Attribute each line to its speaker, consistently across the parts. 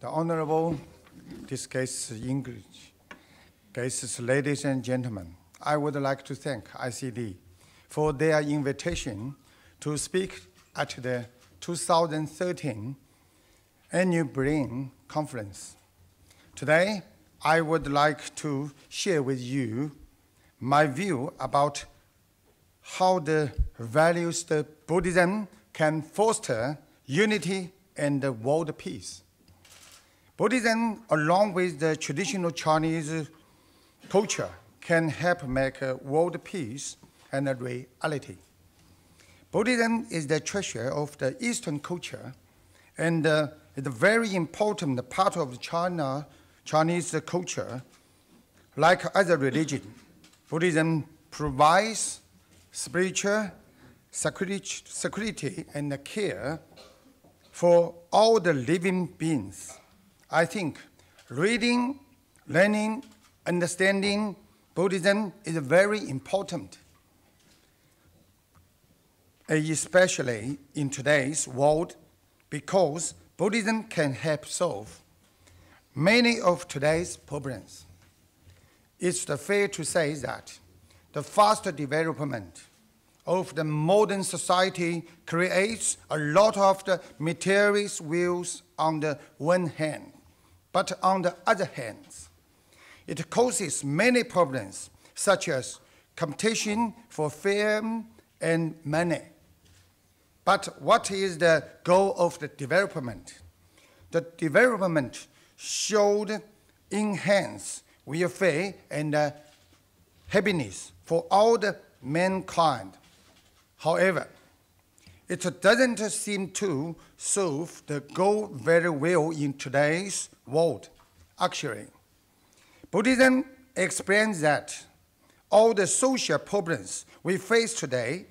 Speaker 1: The Honorable discussed English guests, ladies and gentlemen, I would like to thank ICD for their invitation to speak at the 2013 Annual Berlin Conference. Today, I would like to share with you my view about how the values of Buddhism can foster unity and world peace. Buddhism, along with the traditional Chinese culture, can help make world peace and a reality. Buddhism is the treasure of the Eastern culture and is a very important part of Chinese culture. Like other religions, Buddhism provides spiritual security and care for all the living beings. I think reading, learning, understanding Buddhism is very important, especially in today's world, because Buddhism can help solve many of today's problems. It's fair to say that the fast development of the modern society creates a lot of the materialist views on the one hand, but on the other hand, it causes many problems such as competition for fame and money. But what is the goal of the development? The development should enhance welfare and happiness for all the mankind. However, it doesn't seem to solve the goal very well in today's world. Actually, Buddhism explains that all the social problems we face today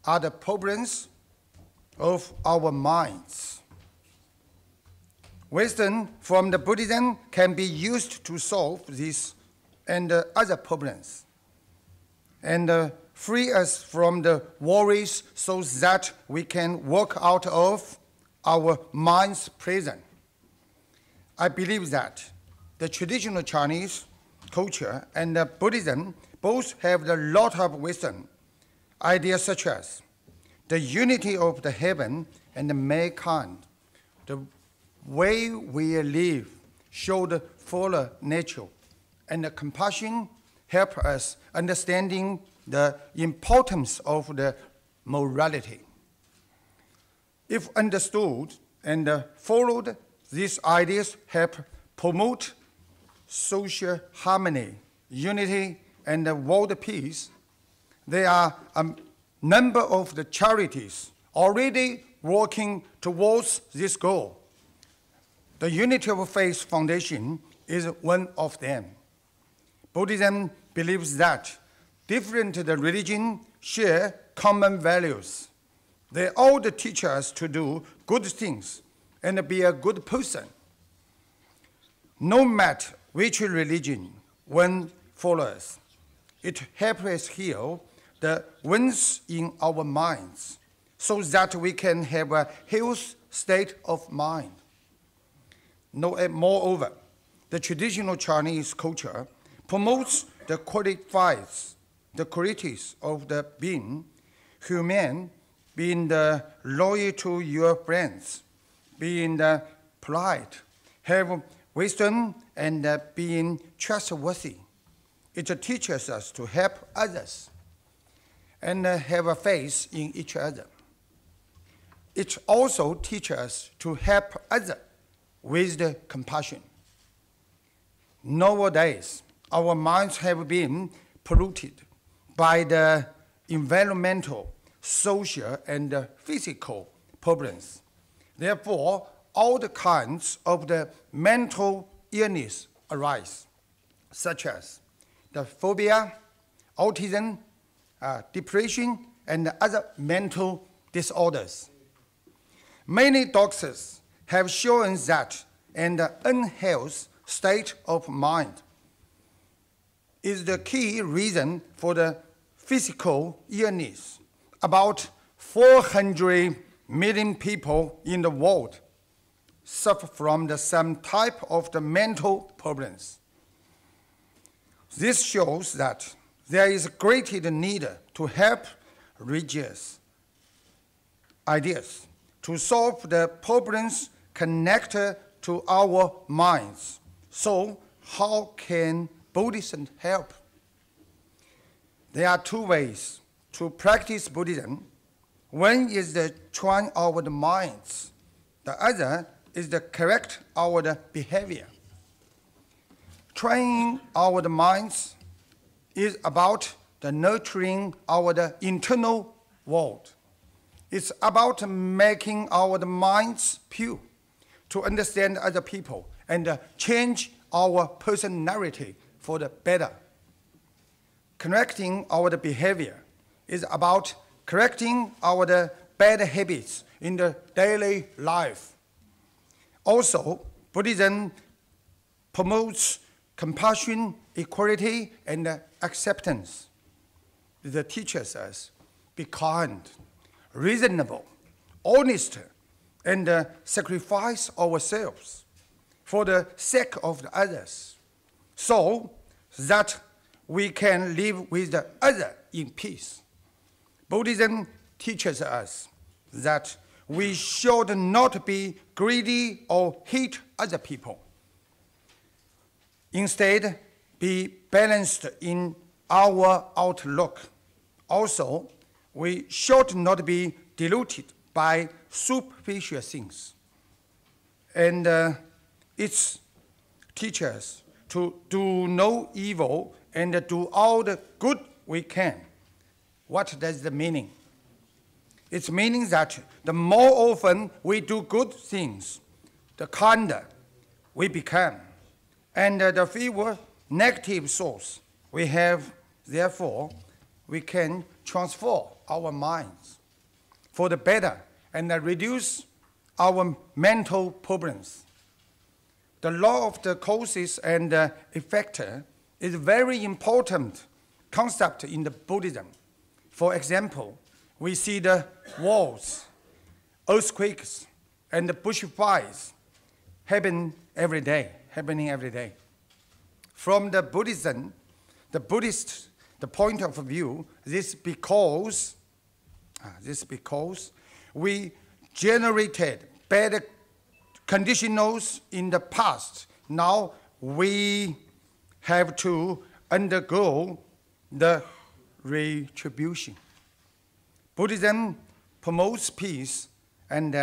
Speaker 1: are the problems of our minds. Wisdom from the Buddhism can be used to solve these and other problems and free us from the worries so that we can walk out of our mind's prison. I believe that the traditional Chinese culture and Buddhism both have a lot of wisdom, ideas such as the unity of the heaven and the mankind, the way we live should follow nature, and the compassion help us understanding the importance of the morality. If understood and followed, these ideas help promote social harmony, unity, and world peace. There are a number of the charities already working towards this goal. The Unity of Faith Foundation is one of them. Buddhism believes that different religions share common values. They all teach us to do good things and be a good person. No matter which religion one follows, it helps us heal the wounds in our minds so that we can have a healthy state of mind. Moreover, the traditional Chinese culture promotes the qualities of the being human, being loyal to your friends, being polite, have wisdom, and being trustworthy. It teaches us to help others and have a faith in each other. It also teaches us to help others with the compassion. Nowadays, our minds have been polluted by the environmental, social, and physical problems. Therefore, all the kinds of the mental illness arise, such as the phobia, autism, depression, and other mental disorders. Many doctors have shown that an unhealthy state of mind is the key reason for the physical illness. About 400 million people in the world suffer from the same type of the mental problems. This shows that there is a greater need to help religious ideas to solve the problems connected to our minds. So, how can Buddhism help? There are two ways to practice Buddhism. One is to train our minds. The other is to correct our behavior. Training our minds is about the nurturing our internal world. It's about making our minds pure to understand other people and change our personality for the better. Correcting our behavior is about correcting our bad habits in the daily life. Also, Buddhism promotes compassion, equality, and acceptance. It teaches us be kind, reasonable, honest, and sacrifice ourselves for the sake of the others, so that we can live with the other in peace. Buddhism teaches us that we should not be greedy or hate other people. Instead, be balanced in our outlook. Also, we should not be deluded by superficial things. And it teaches us to do no evil and do all the good we can. What does the meaning? It's meaning that the more often we do good things, the kinder we become, and the fewer negative thoughts we have. Therefore, we can transform our minds for the better and reduce our mental problems. The law of the causes and effect is a very important concept in the Buddhism. For example, we see the wars, earthquakes, and the bushfires happening every day. From the Buddhist point of view, this because we generated bad conditions in the past. Now we have to undergo the retribution. Buddhism promotes peace and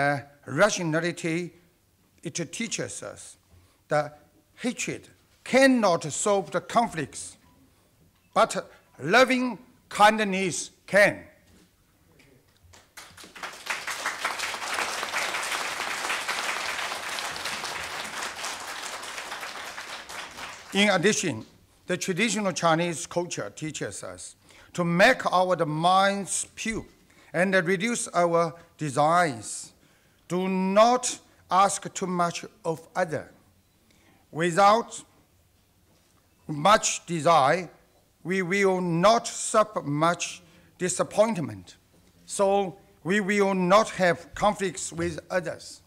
Speaker 1: rationality. It teaches us that hatred cannot solve the conflicts, but loving kindness can. In addition, the traditional Chinese culture teaches us to make our minds pure and reduce our desires. Do not ask too much of others. Without much desire, we will not suffer much disappointment, so we will not have conflicts with others.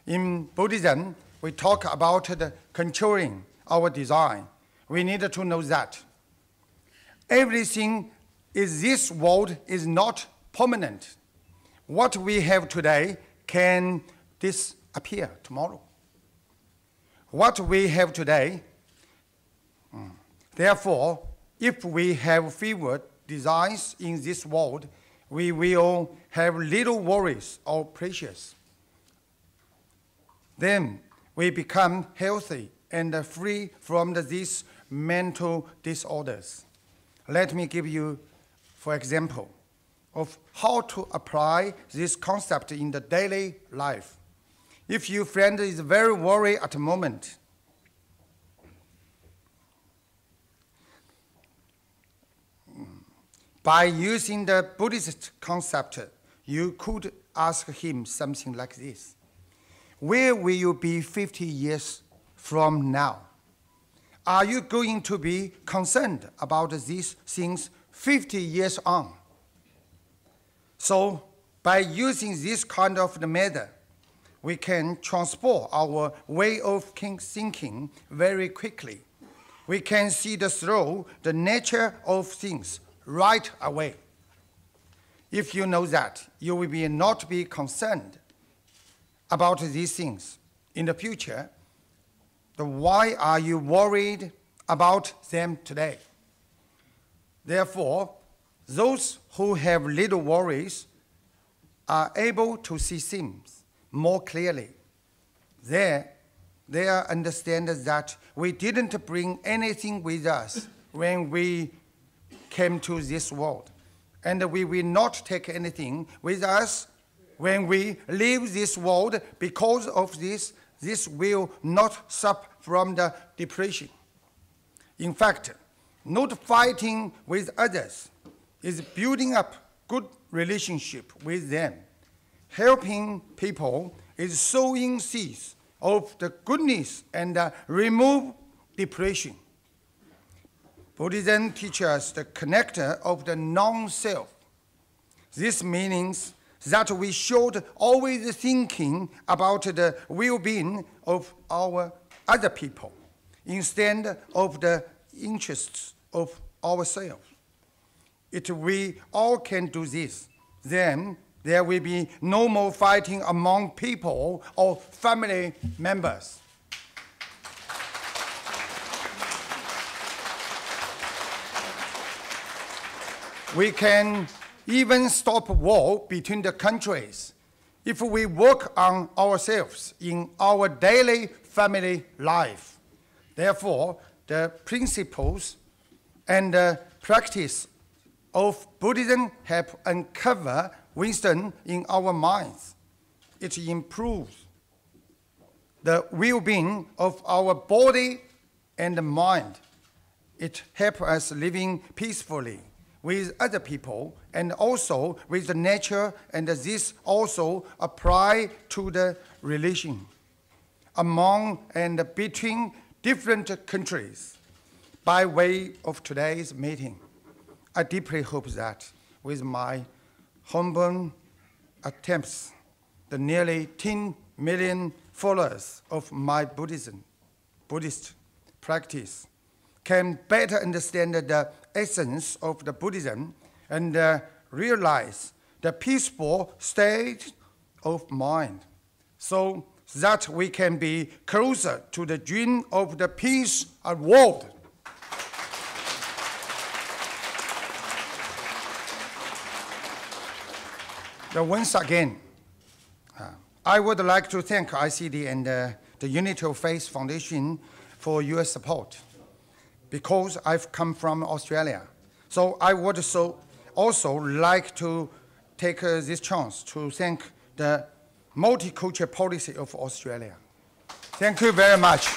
Speaker 1: In Buddhism, we talk about the controlling our desire. We need to know that everything in this world is not permanent. What we have today can disappear tomorrow. What we have today, therefore, if we have fewer desires in this world, we will have little worries or pressures. Then we become healthy and free from these mental disorders. Let me give you, for example, of how to apply this concept in the daily life. If your friend is very worried at the moment, by using the Buddhist concept, you could ask him something like this: where will you be 50 years from now? Are you going to be concerned about these things 50 years on? So, by using this kind of the method, we can transport our way of thinking very quickly. We can see through the nature of things right away. If you know that, you will not be concerned about these things in the future. Why are you worried about them today? Therefore, those who have little worries are able to see things more clearly. They understand that we didn't bring anything with us when we came to this world, and we will not take anything with us when we leave this world. Because of this will not suffer from the depression. In fact, not fighting with others is building up good relationship with them. Helping people is sowing seeds of the goodness and remove depression. Buddhism teaches us the connector of the non-self. This means that we should always thinking about the well-being of our other people instead of the interests of ourselves. If we all can do this, then there will be no more fighting among people or family members. We can even stop war between the countries if we work on ourselves in our daily family life. Therefore, the principles and the practice of Buddhism help uncover wisdom in our minds. It improves the well-being of our body and mind. It helps us living peacefully with other people and also with the nature, and this also applies to the relation among and between different countries. By way of today's meeting, I deeply hope that with my humble attempts, the nearly 10 million followers of my Buddhist practice can better understand the essence of the Buddhism and realize the peaceful state of mind, so that we can be closer to the dream of the peace world. Once again, I would like to thank ICD and the Unity of Faith Foundation for your support, because I've come from Australia. So I would also like to take this chance to thank the multicultural policy of Australia. Thank you very much.